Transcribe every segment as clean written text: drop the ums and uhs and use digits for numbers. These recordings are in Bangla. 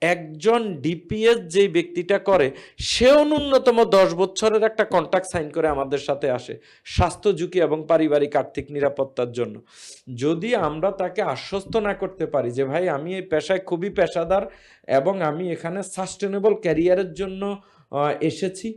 একজন ডিপিএস যে ব্যক্তিটা করে সেও ন্যূনতম 10 বছরের একটা কন্ট্রাক্ট সাইন করে আমাদের সাথে আসে স্বাস্থ্য ঝুঁকি এবং পারিবারিক আর্থিক নিরাপত্তার জন্য। যদি আমরা তাকে আশ্বস্ত না করতে পারি যে ভাই আমি এই পেশায় খুবই পেশাদার এবং আমি এখানে সাস্টেনেবল ক্যারিয়ারের জন্য এসেছি,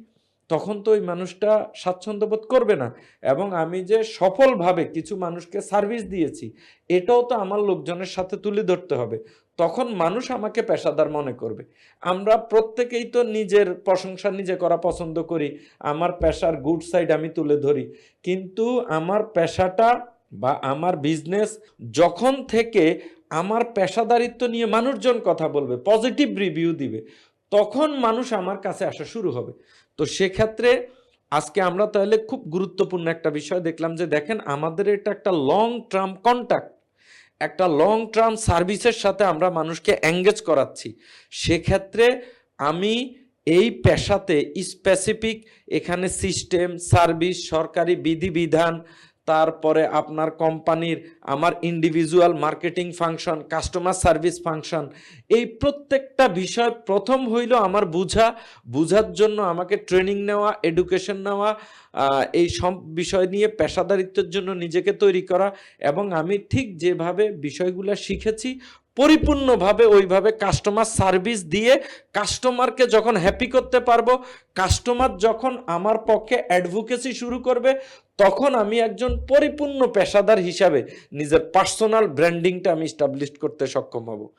তখন তো ওই মানুষটা স্বাচ্ছন্দ্য বোধ করবে না। এবং আমি যে সফলভাবে কিছু মানুষকে সার্ভিস দিয়েছি এটাও তো আমার লোকজনের সাথে তুলে ধরতে হবে, তখন মানুষ আমাকে পেশাদার মনে করবে। আমরা প্রত্যেকেই তো নিজের প্রশংসা নিজে করা পছন্দ করি, আমার পেশার গুড সাইড আমি তুলে ধরি, কিন্তু আমার পেশাটা বা আমার বিজনেস যখন থেকে আমার পেশাদারিত্ব নিয়ে মানুষজন কথা বলবে, পজিটিভ রিভিউ দিবে, তখন মানুষ আমার কাছে আসা শুরু হবে। তো সেক্ষেত্রে আজকে আমরা তাহলে খুব গুরুত্বপূর্ণ একটা বিষয় দেখলাম যে দেখেন আমাদের এটা একটা লং টার্ম কন্ট্যাক্ট, একটা লং টার্ম সার্ভিসের সাথে আমরা মানুষকে এঙ্গেজ করাচ্ছি। সেক্ষেত্রে আমি এই পেশাতে স্পেসিফিক এখানে সিস্টেম সার্ভিস সরকারি বিধিবিধান, তারপরে আপনার কোম্পানির আমার individual marketing function customer service function, এই প্রত্যেকটা বিষয় প্রথম হইল আমার বুঝার জন্য আমাকে ট্রেনিং নেওয়া এডুকেশন নেওয়া, এই সব বিষয় নিয়ে পেশাদারিত্বের জন্য নিজেকে তৈরি করা, এবং আমি ঠিক যেভাবে বিষয়গুলো শিখেছি পরিপূর্ণভাবে ওইভাবে কাস্টমার সার্ভিস দিয়ে কাস্টমারকে যখন হ্যাপি করতে পারবো, কাস্টমার যখন আমার পক্ষে অ্যাডভোকেসি শুরু করবে, তখন আমি একজন পরিপূর্ণ পেশাদার হিসাবে নিজের পার্সোনাল ব্র্যান্ডিংটা আমি এস্টাবলিশ করতে সক্ষম হব।